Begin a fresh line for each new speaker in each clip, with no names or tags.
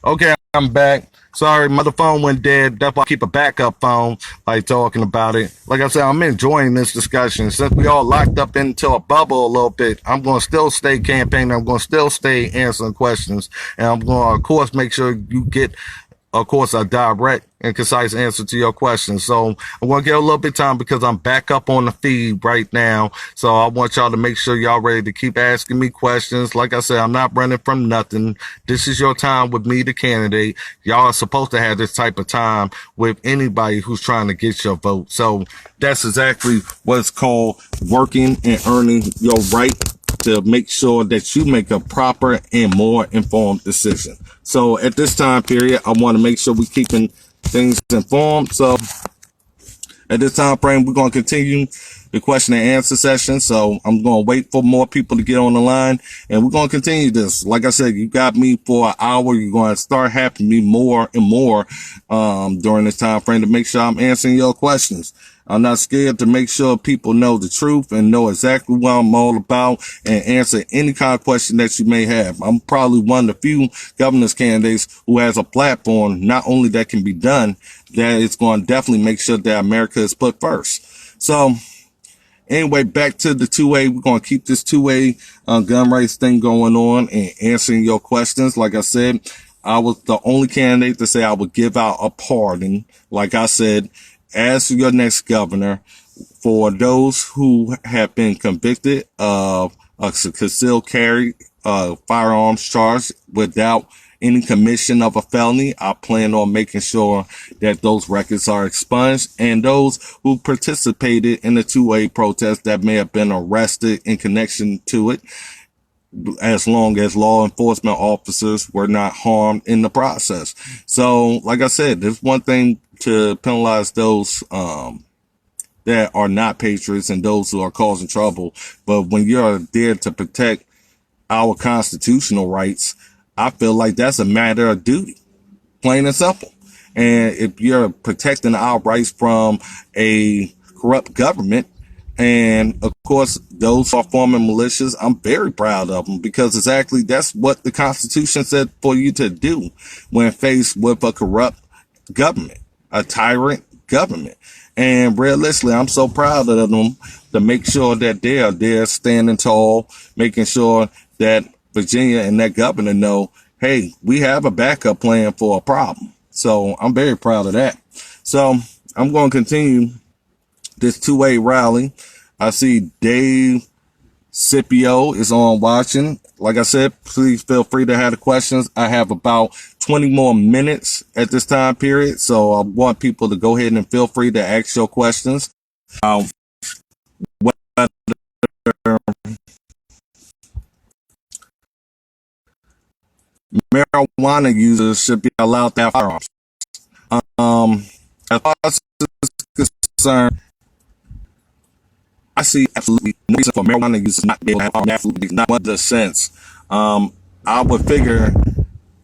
Okay, I'm back. Sorry, my other phone went dead. That's why I keep a backup phone, like talking about it. Like I said, I'm enjoying this discussion. Since we all locked up into a bubble a little bit, I'm going to still stay campaigning. I'm going to still stay answering questions. And I'm going to, of course, make sure you get, of course, a direct and concise answer to your question. So I want to get a little bit of time because I'm back up on the feed right now. So I want y'all to make sure y'all ready to keep asking me questions. Like I said, I'm not running from nothing. This is your time with me, the candidate. Y'all are supposed to have this type of time with anybody who's trying to get your vote. So that's exactly what's called working and earning your right to make sure that you make a proper and more informed decision. So at this time period, I want to make sure we're keeping things informed. So at this time frame, we're going to continue the question and answer session. So I'm going to wait for more people to get on the line, and we're going to continue this. Like I said, you got me for an hour. You're going to start having me more and more during this time frame to make sure I'm answering your questions. I'm not scared to make sure people know the truth and know exactly what I'm all about and answer any kind of question that you may have. I'm probably one of the few governor's candidates who has a platform, not only that can be done, that it's going to definitely make sure that America is put first. So anyway, back to the 2A. We're going to keep this 2A gun rights thing going on and answering your questions. Like I said, I was the only candidate to say I would give out a pardon. Like I said, as your next governor, for those who have been convicted of a concealed carry firearms charge without any commission of a felony, I plan on making sure that those records are expunged, and those who participated in the 2A protest that may have been arrested in connection to it, as long as law enforcement officers were not harmed in the process. So, like I said, there's one thing to penalize those that are not patriots and those who are causing trouble. But when you're there to protect our constitutional rights, I feel like that's a matter of duty, plain and simple. And if you're protecting our rights from a corrupt government, and of course, those are forming militias, I'm very proud of them, because exactly that's what the Constitution said for you to do when faced with a corrupt government, a tyrant government. And realistically, I'm so proud of them to make sure that they are there standing tall, making sure that Virginia and that governor know, hey, we have a backup plan for a problem. So I'm very proud of that. So I'm going to continue this 2A rally. I see Dave Scipio is on watching. Like I said, please feel free to have the questions. I have about 20 more minutes at this time period, so I want people to go ahead and feel free to ask your questions. Whether marijuana users should be allowed to have firearms. As far as this is concerned, I see absolutely no reason for marijuana users not to be able to have firearms. Absolutely not one the sense. I would figure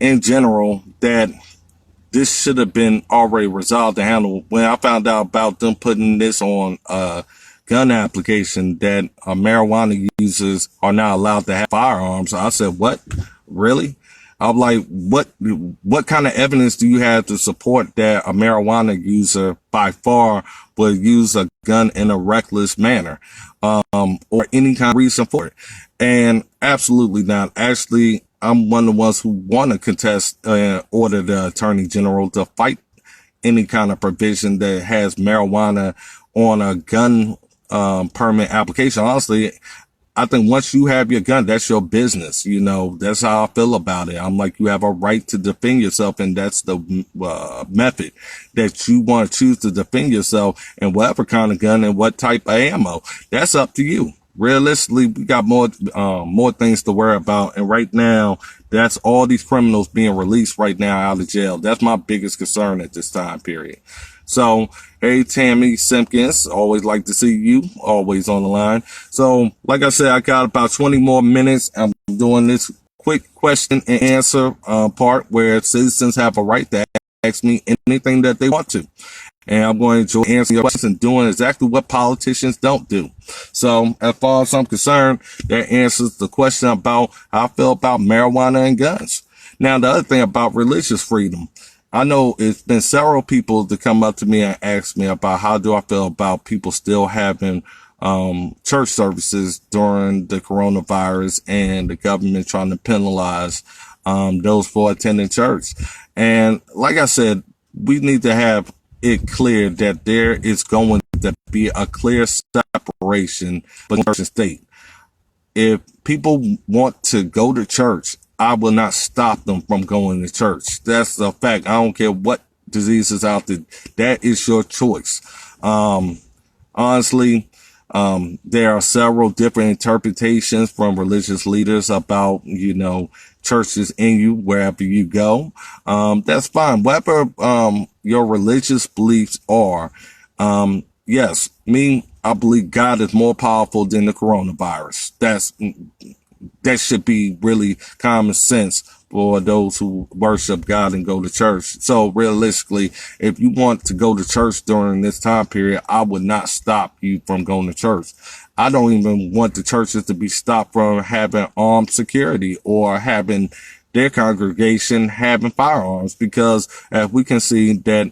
in general that this should have been already resolved and handled. When I found out about them putting this on a gun application that marijuana users are not allowed to have firearms, I said, what? Really? I'm like, what kind of evidence do you have to support that a marijuana user by far would use a gun in a reckless manner, or any kind of reason for it? And absolutely not. Actually, I'm one of the ones who want to contest, order the Attorney General to fight any kind of provision that has marijuana on a gun, permit application. Honestly, I think once you have your gun, that's your business. You know, that's how I feel about it. I'm like, you have a right to defend yourself, and that's the method that you want to choose to defend yourself, and whatever kind of gun and what type of ammo. That's up to you. Realistically, we got more things to worry about. And right now, that's all these criminals being released right now out of jail. That's my biggest concern at this time period. So, hey, Tammy Simpkins, always like to see you, always on the line. So, like I said, I got about 20 more minutes. I'm doing this quick question and answer part where citizens have a right to ask me anything that they want to. And I'm going to enjoy answering your questions and doing exactly what politicians don't do. So, as far as I'm concerned, that answers the question about how I feel about marijuana and guns. Now, the other thing about religious freedom, I know it's been several people to come up to me and ask me about how do I feel about people still having church services during the coronavirus and the government trying to penalize those for attending church. And like I said, we need to have it clear that there is going to be a clear separation between church and state. If people want to go to church, I will not stop them from going to church. That's a fact. I don't care what disease is out there. That is your choice. Honestly, there are several different interpretations from religious leaders about, churches in you, wherever you go. That's fine. Whatever, your religious beliefs are. Yes, I believe God is more powerful than the coronavirus. That should be really common sense for those who worship God and go to church. So realistically, if you want to go to church during this time period, I would not stop you from going to church. I don't even want the churches to be stopped from having armed security or having their congregation having firearms, because as we can see that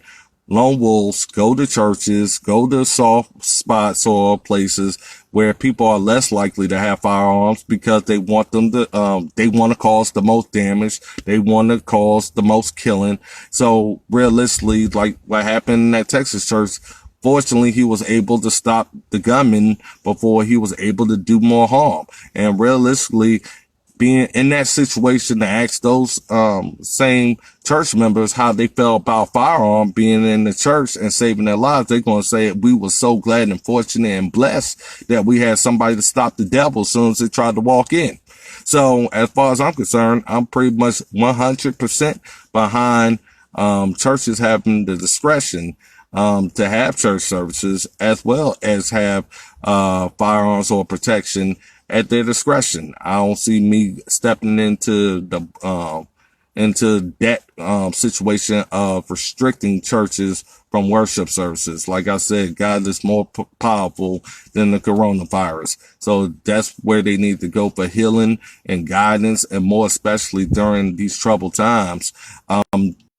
lone wolves go to churches, go to soft spots or places where people are less likely to have firearms because they want them to, they want to cause the most damage. They want to cause the most killing. So realistically, like what happened in that Texas church, fortunately, he was able to stop the gunman before he was able to do more harm. And realistically, being in that situation, to ask those same church members how they felt about firearm being in the church and saving their lives, they're going to say we were so glad and fortunate and blessed that we had somebody to stop the devil as soon as they tried to walk in. So as far as I'm concerned, I'm pretty much 100% behind churches having the discretion to have church services as well as have firearms or protection at their discretion. I don't see me stepping into that situation of restricting churches from worship services. Like I said, God is more powerful than the coronavirus. So that's where they need to go for healing and guidance, and more especially during these troubled times.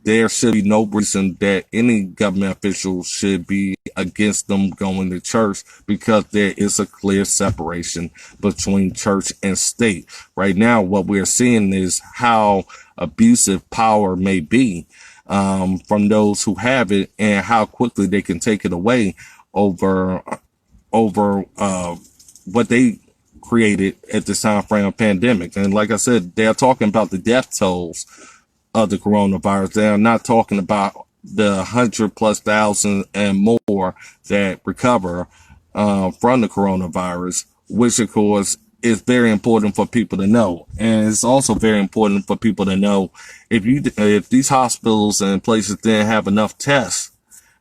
There should be no reason that any government official should be against them going to church, because there is a clear separation between church and state. Right now, what we're seeing is how abusive power may be from those who have it, and how quickly they can take it away over what they created at this time frame of pandemic. And like I said, they're talking about the death tolls of the coronavirus. They are not talking about the 100,000+ and more that recover from the coronavirus, which of course is very important for people to know. And it's also very important for people to know if these hospitals and places didn't have enough tests,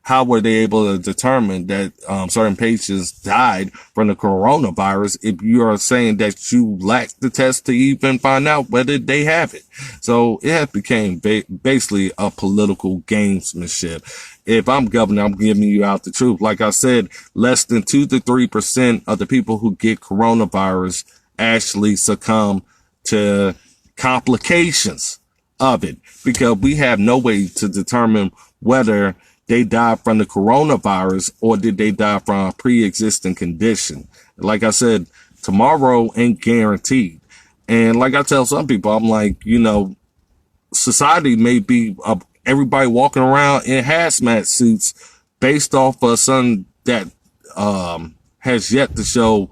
how were they able to determine that certain patients died from the coronavirus if you are saying that you lack the test to even find out whether they have it? So it has become basically a political gamesmanship. If I'm governor, I'm giving you out the truth. Like I said, less than 2 to 3% of the people who get coronavirus actually succumb to complications of it, because we have no way to determine whether they died from the coronavirus or did they die from a pre-existing condition. Like I said, tomorrow ain't guaranteed. And like I tell some people, I'm like, society may be everybody walking around in hazmat suits based off of something that has yet to show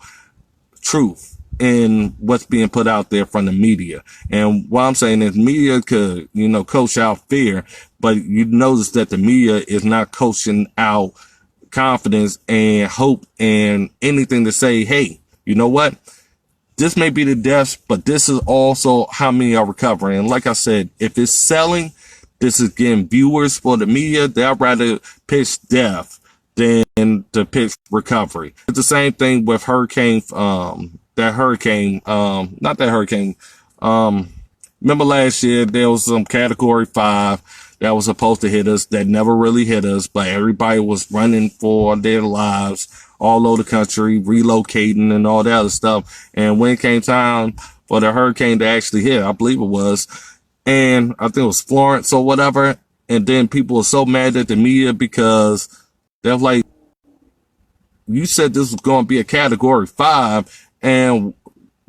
truth in what's being put out there from the media. And what I'm saying is media could, coach out fear, but you notice that the media is not coaching out confidence and hope and anything to say, hey, you know what? This may be the deaths, but this is also how many are recovering. And like I said, if it's selling, this is getting viewers for the media. They'd rather pitch death than to pitch recovery. It's the same thing with remember last year there was some category 5 that was supposed to hit us that never really hit us, but everybody was running for their lives all over the country, relocating and all that other stuff. And when it came time for the hurricane to actually hit, I believe it was, and I think it was Florence or whatever. And then people were so mad at the media because they're like, you said this was going to be a category 5, and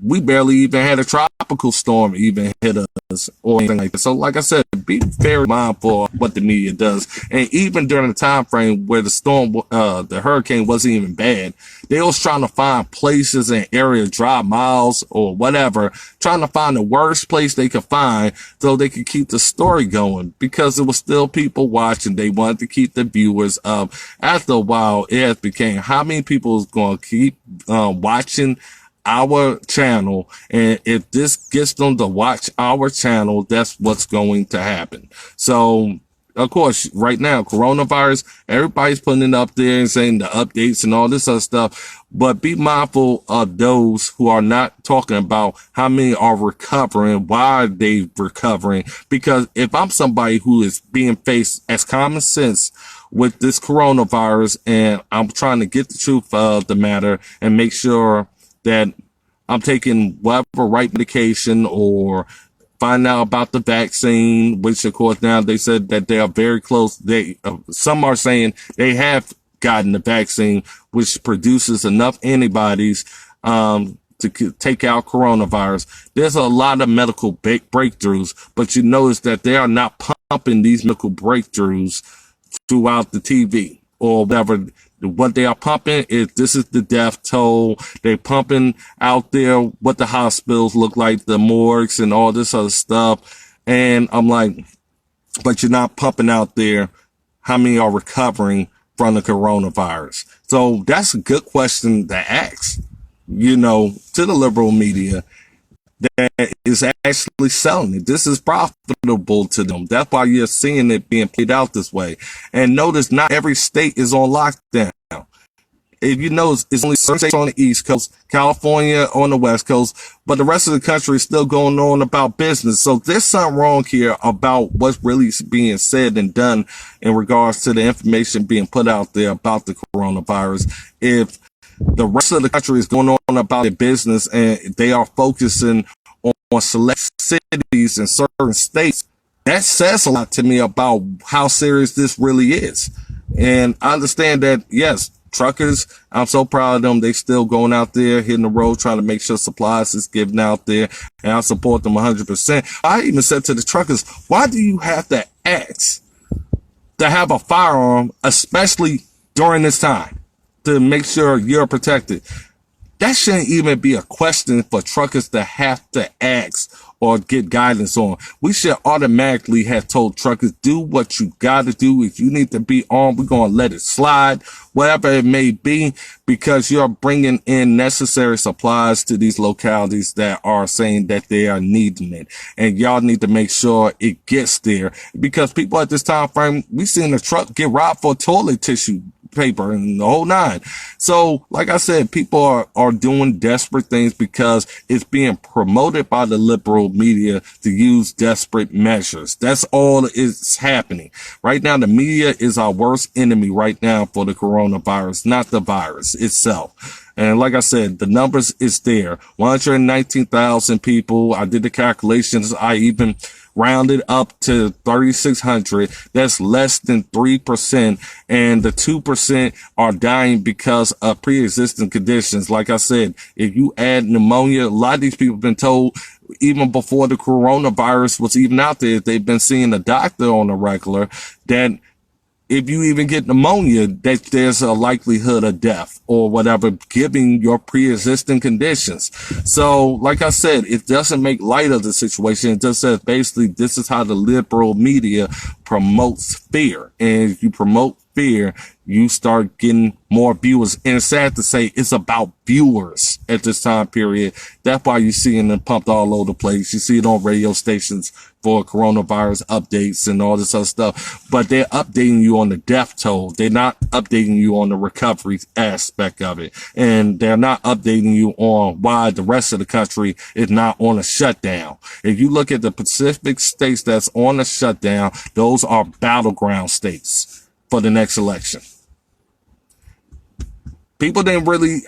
we barely even had a tropical storm even hit us or anything like that. So like I said, be very mindful of what the media does. And even during the time frame where the storm, the hurricane wasn't even bad, they was trying to find places and areas, dry miles or whatever, trying to find the worst place they could find so they could keep the story going, because there was still people watching. They wanted to keep the viewers up. After a while, it has became how many people is going to keep watching our channel, and if this gets them to watch our channel, that's what's going to happen. So of course, right now, coronavirus, everybody's putting it up there and saying the updates and all this other stuff, but be mindful of those who are not talking about how many are recovering, why are they recovering, because if I'm somebody who is being faced as common sense with this coronavirus, and I'm trying to get the truth of the matter and make sure that I'm taking whatever right medication or find out about the vaccine, which of course now they said that they are very close. Some are saying they have gotten the vaccine, which produces enough antibodies, to take out coronavirus. There's a lot of medical breakthroughs, but you notice that they are not pumping these medical breakthroughs throughout the TV or whatever. What they are pumping is, this is the death toll. They're pumping out there what the hospitals look like, the morgues and all this other stuff. And I'm like, but you're not pumping out there how many are recovering from the coronavirus. So that's a good question to ask, to the liberal media that is actually selling it. This is profitable to them. That's why you're seeing it being played out this way. And notice not every state is on lockdown. If you notice, it's only certain states on the East Coast, California on the West Coast, but the rest of the country is still going on about business. So there's something wrong here about what's really being said and done in regards to the information being put out there about the coronavirus. If the rest of the country is going on about their business and they are focusing on select cities and certain states, that says a lot to me about how serious this really is. And I understand that, yes, truckers, I'm so proud of them. They still going out there, hitting the road, trying to make sure supplies is given out there. And I support them 100%. I even said to the truckers, why do you have to ask to have a firearm, especially during this time, to make sure you're protected? That shouldn't even be a question for truckers to have to ask or get guidance on. We should automatically have told truckers, do what you got to do. If you need to be armed, we're going to let it slide, whatever it may be, because you're bringing in necessary supplies to these localities that are saying that they are needing it. And y'all need to make sure it gets there, because people at this time frame, we seen a truck get robbed for toilet tissue paper and the whole nine. So like I said, people are doing desperate things because it's being promoted by the liberal media to use desperate measures. That's all is happening right now. The media is our worst enemy right now for the coronavirus, not the virus itself. And like I said, the numbers is there. 119,000 people. I did the calculations. I even rounded up to 3,600. That's less than 3%. And the 2% are dying because of pre-existing conditions. Like I said, if you add pneumonia, a lot of these people have been told even before the coronavirus was even out there, they've been seeing a doctor on a regular, that if you even get pneumonia, that there's a likelihood of death or whatever, given your pre-existing conditions. So, like I said, it doesn't make light of the situation. It just says basically this is how the liberal media promotes fear. And if you promote fear, you start getting more viewers. And it's sad to say it's about viewers at this time period. That's why you're seeing them pumped all over the place. You see it on radio stations for coronavirus updates and all this other stuff. But they're updating you on the death toll. They're not updating you on the recovery aspect of it. And they're not updating you on why the rest of the country is not on a shutdown. If you look at the Pacific states that's on a shutdown, those are battleground states for the next election. people didn't really,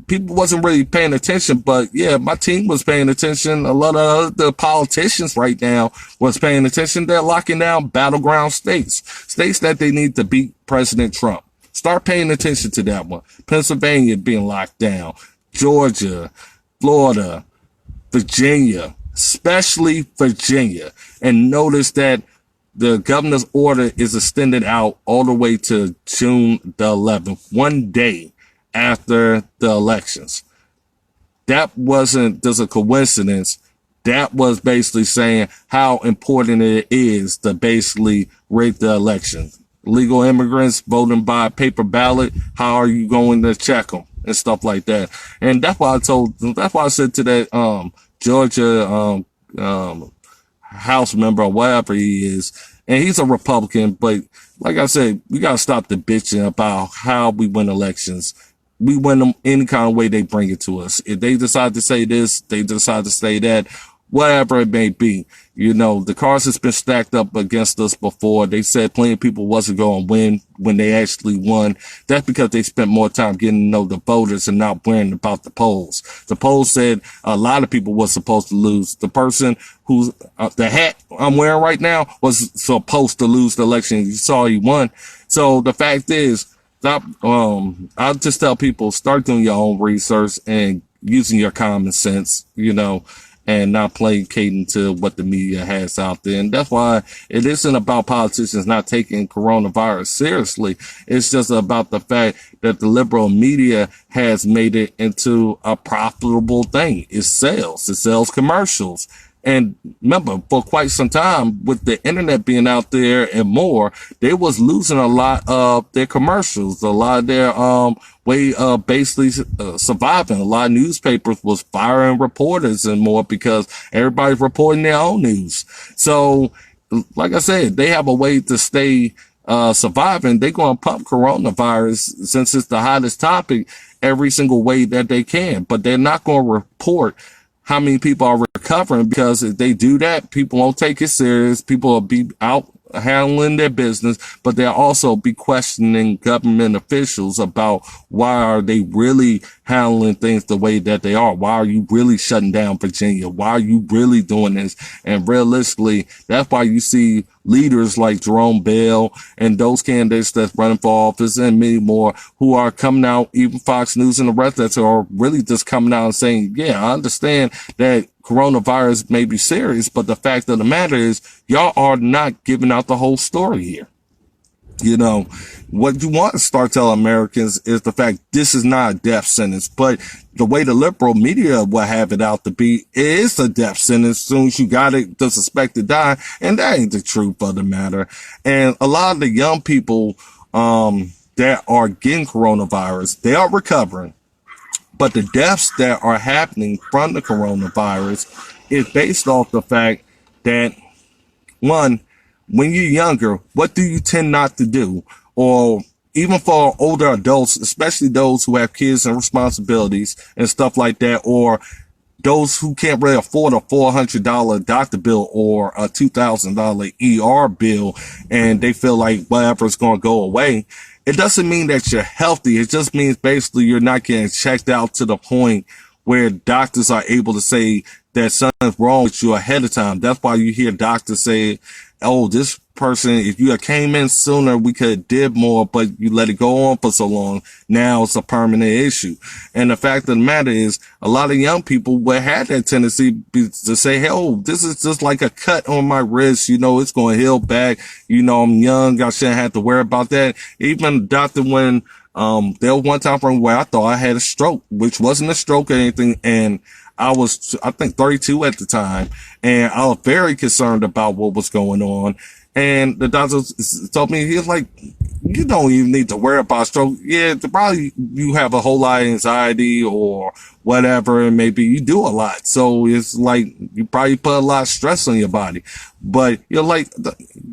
people wasn't really paying attention, but yeah, my team was paying attention. A lot of the politicians right now was paying attention. They're locking down battleground states that they need to beat President Trump. Start paying attention to that one. Pennsylvania being locked down, Georgia, Florida, Virginia, especially Virginia. And notice that the governor's order is extended out all the way to June the 11th, one day after the elections. That wasn't just a coincidence. That was basically saying how important it is to basically rig the election. Legal immigrants voting by paper ballot, how are you going to check them and stuff like that? And that's why I said to that Georgia House member or whatever he is, and he's a Republican, but like I said, we gotta stop the bitching about how we win elections. We win them any kind of way they bring it to us. If they decide to say this, they decide to say that, whatever it may be. You know, the cards has been stacked up against us before. They said plenty of people wasn't going to win when they actually won. That's because they spent more time getting to know the voters and not worrying about the polls. The polls said a lot of people were supposed to lose. The person who's the hat I'm wearing right now was supposed to lose the election. You saw he won. So the fact is, stop. I'll just tell people, start doing your own research and using your common sense, you know, and not placating to what the media has out there. And that's why it isn't about politicians not taking coronavirus seriously. It's just about the fact that the liberal media has made it into a profitable thing. It sells commercials. And remember, for quite some time, with the internet being out there and more, they was losing a lot of their commercials, a lot of their way of basically surviving. A lot of newspapers was firing reporters and more because everybody's reporting their own news. So, like I said, they have a way to stay surviving. They're going to pump coronavirus, since it's the hottest topic, every single way that they can. But they're not going to report how many people are recovering, because if they do that, people won't take it serious. People will be out handling their business, but they'll also be questioning government officials about why are they really handling things the way that they are? Why are you really shutting down Virginia? Why are you really doing this? And realistically, that's why you see leaders like Jerome Bell and those candidates that's running for office and many more who are coming out, even Fox News and the rest that are really just coming out and saying, yeah, I understand that coronavirus may be serious, but the fact of the matter is y'all are not giving out the whole story here. You know, what you want to start telling Americans is the fact this is not a death sentence, but the way the liberal media will have it out to be, it is a death sentence. As soon as you got it, the suspected die, and that ain't the truth of the matter. And a lot of the young people that are getting coronavirus, they are recovering. But the deaths that are happening from the coronavirus is based off the fact that, one, when you're younger, what do you tend not to do? Or even for older adults, especially those who have kids and responsibilities and stuff like that, or those who can't really afford a $400 doctor bill or a $2,000 ER bill, and they feel like whatever's going to go away. It doesn't mean that you're healthy. It just means basically you're not getting checked out to the point where doctors are able to say that something's wrong with you ahead of time. That's why you hear doctors say, oh, this person, if you had came in sooner, we could have did more, but you let it go on for so long. Now it's a permanent issue. And the fact of the matter is, a lot of young people will have that tendency to say, hey, oh, this is just like a cut on my wrist. You know, it's going to heal back. You know, I'm young. I shouldn't have to worry about that. Even the doctor, when there was one time from where I thought I had a stroke, which wasn't a stroke or anything, and I was, I think, 32 at the time, and I was very concerned about what was going on. And the doctor told me, he was like, you don't even need to worry about stroke. Yeah, probably you have a whole lot of anxiety or whatever, and maybe you do a lot. So it's like you probably put a lot of stress on your body. But you're like,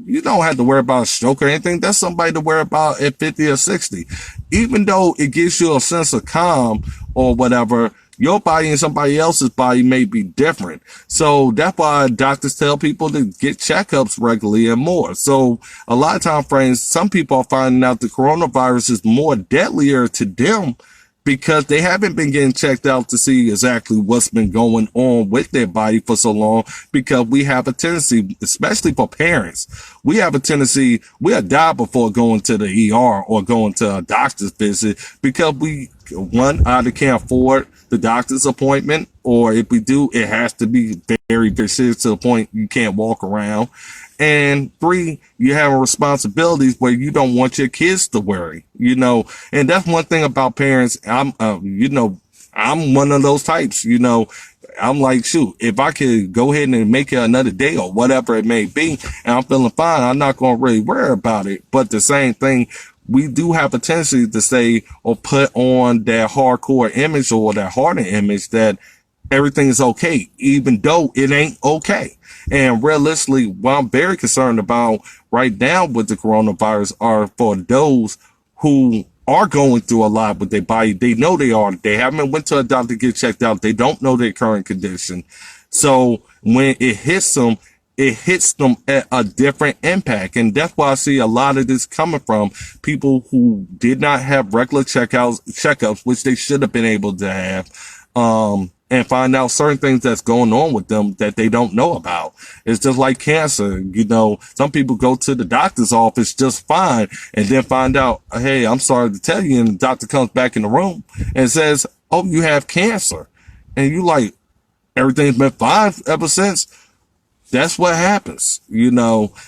you don't have to worry about a stroke or anything. That's somebody to worry about at 50 or 60. Even though it gives you a sense of calm or whatever, your body and somebody else's body may be different. So that's why doctors tell people to get checkups regularly and more. So a lot of time frames, some people are finding out the coronavirus is more deadlier to them because they haven't been getting checked out to see exactly what's been going on with their body for so long, because we have a tendency, especially for parents, we have a tendency, we'll die before going to the ER or going to a doctor's visit, because we, one, either can't afford the doctor's appointment, or if we do, it has to be very, very serious to the point you can't walk around. And three, you have responsibilities where you don't want your kids to worry, and that's one thing about parents. I'm one of those types, I'm like, shoot, if I could go ahead and make it another day or whatever it may be, and I'm feeling fine, I'm not going to really worry about it. But the same thing, we do have a tendency to say or put on that hardcore image or that hardened image that everything is okay, even though it ain't okay. And realistically, what I'm very concerned about right now with the coronavirus are for those who are going through a lot with their body. They know they are. They haven't went to a doctor to get checked out. They don't know their current condition. So when it hits them at a different impact. And that's why I see a lot of this coming from people who did not have regular checkups, which they should have been able to have. And find out certain things that's going on with them that they don't know about. It's just like cancer. Some people go to the doctor's office just fine and then find out, hey, I'm sorry to tell you. And the doctor comes back in the room and says, oh, you have cancer. And you like, everything's been fine ever since. That's what happens,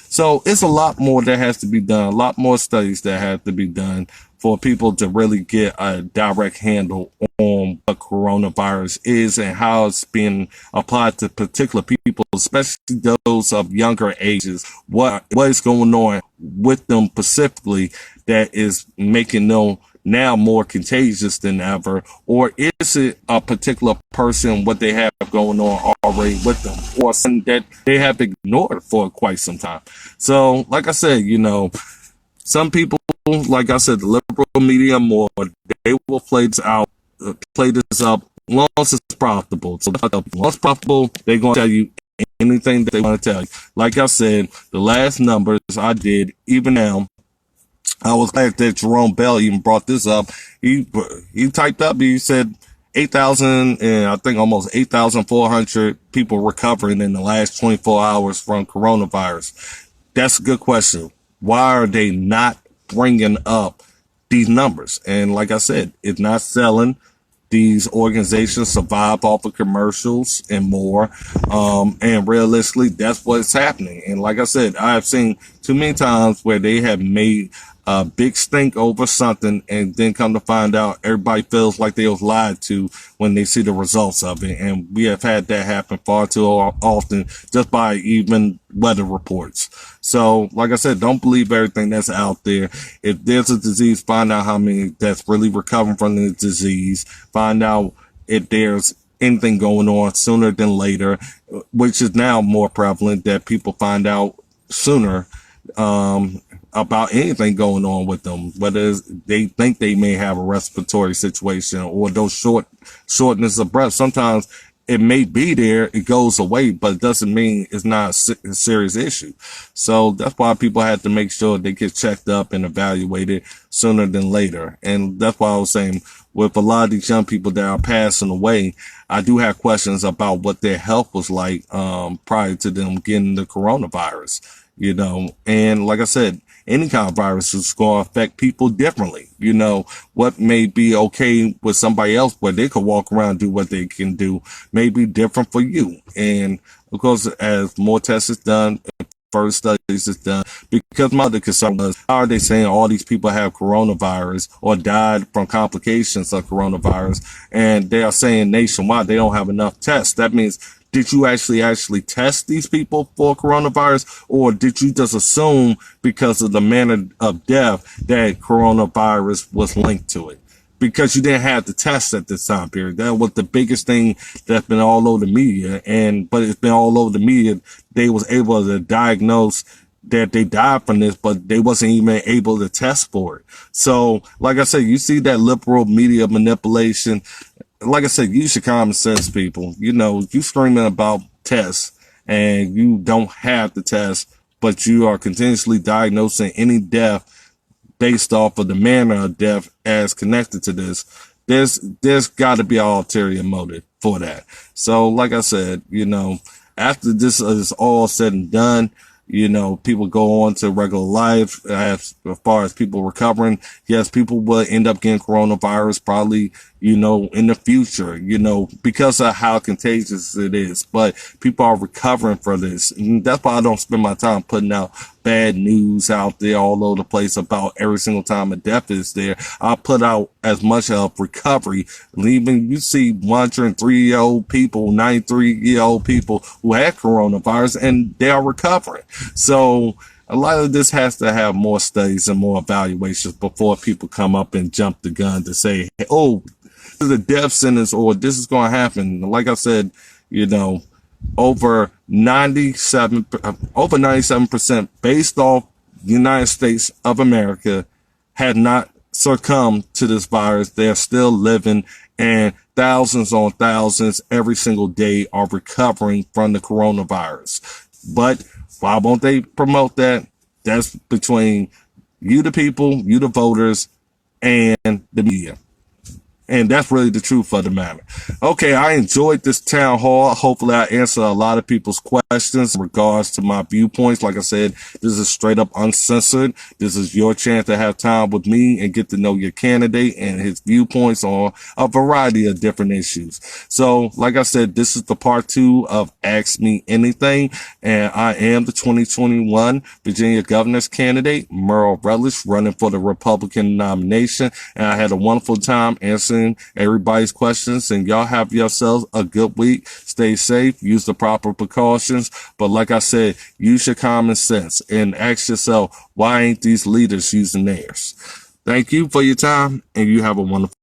So it's a lot more that has to be done, a lot more studies that have to be done for people to really get a direct handle on what coronavirus is and how it's being applied to particular people, especially those of younger ages. What is going on with them specifically that is making them now more contagious than ever? Or is it a particular person, what they have going on already with them, or something that they have ignored for quite some time? So, like I said, some people, like I said, the liberal media more, they will play this up long as it's profitable. So, once profitable, they're going to tell you anything that they want to tell you. Like I said, the last numbers I did, even now, I was glad that Jerome Bell even brought this up. He typed up, he said 8,000 and I think almost 8,400 people recovering in the last 24 hours from coronavirus. That's a good question. Why are they not bringing up these numbers? And like I said, it's not selling. These organizations survive off of commercials and more. And realistically, that's what's happening. And like I said, I have seen too many times where they have made a big stink over something and then come to find out everybody feels like they was lied to when they see the results of it. And we have had that happen far too often just by even weather reports. So, like I said, don't believe everything that's out there. If there's a disease, find out how many that's really recovering from the disease. Find out if there's anything going on sooner than later, which is now more prevalent that people find out sooner about anything going on with them, whether they think they may have a respiratory situation or those shortness of breath. Sometimes it may be there, it goes away, but it doesn't mean it's not a serious issue. So that's why people have to make sure they get checked up and evaluated sooner than later. And that's why I was saying, with a lot of these young people that are passing away, I do have questions about what their health was like prior to them getting the coronavirus, and like I said, any kind of virus is going to affect people differently. What may be okay with somebody else where they could walk around and do what they can do may be different for you. And of course, as more tests is done, further studies is done, because my other concern was, how are they saying all these people have coronavirus or died from complications of coronavirus, and they are saying nationwide they don't have enough tests? That means, did you actually test these people for coronavirus, or did you just assume because of the manner of death that coronavirus was linked to it? Because you didn't have the test at this time period. That was the biggest thing that's been all over the media. But it's been all over the media. They was able to diagnose that they died from this, but they wasn't even able to test for it. So, like I said, you see that liberal media manipulation. Like I said, use your common sense, people. You screaming about tests and you don't have the test, but you are continuously diagnosing any death based off of the manner of death as connected to this. there's got to be an ulterior motive for that. So, like I said, after this is all said and done, people go on to regular life. As far as people recovering, yes, people will end up getting coronavirus probably, in the future, because of how contagious it is. But people are recovering for this. And that's why I don't spend my time putting out bad news out there all over the place about every single time a death is there. I put out as much of recovery. Even you see 103-year-old people, 93-year-old people who had coronavirus and they are recovering. So a lot of this has to have more studies and more evaluations before people come up and jump the gun to say, oh, this is a death sentence or this is going to happen. Like I said, over 97% based off the United States of America had not succumbed to this virus. They're still living, and thousands on thousands every single day are recovering from the coronavirus. But why won't they promote that? That's between you, the people, you, the voters, and the media. And that's really the truth of the matter. Okay, I enjoyed this town hall. Hopefully I answered a lot of people's questions in regards to my viewpoints. Like I said, this is straight up uncensored. This is your chance to have time with me and get to know your candidate and his viewpoints on a variety of different issues. So, like I said, this is the part 2 of Ask Me Anything. And I am the 2021 Virginia governor's candidate, Merle Rutledge, running for the Republican nomination. And I had a wonderful time answering everybody's questions, and y'all have yourselves a good week. Stay safe, use the proper precautions, but like I said, use your common sense and ask yourself, why ain't these leaders using theirs? Thank you for your time, and you have a wonderful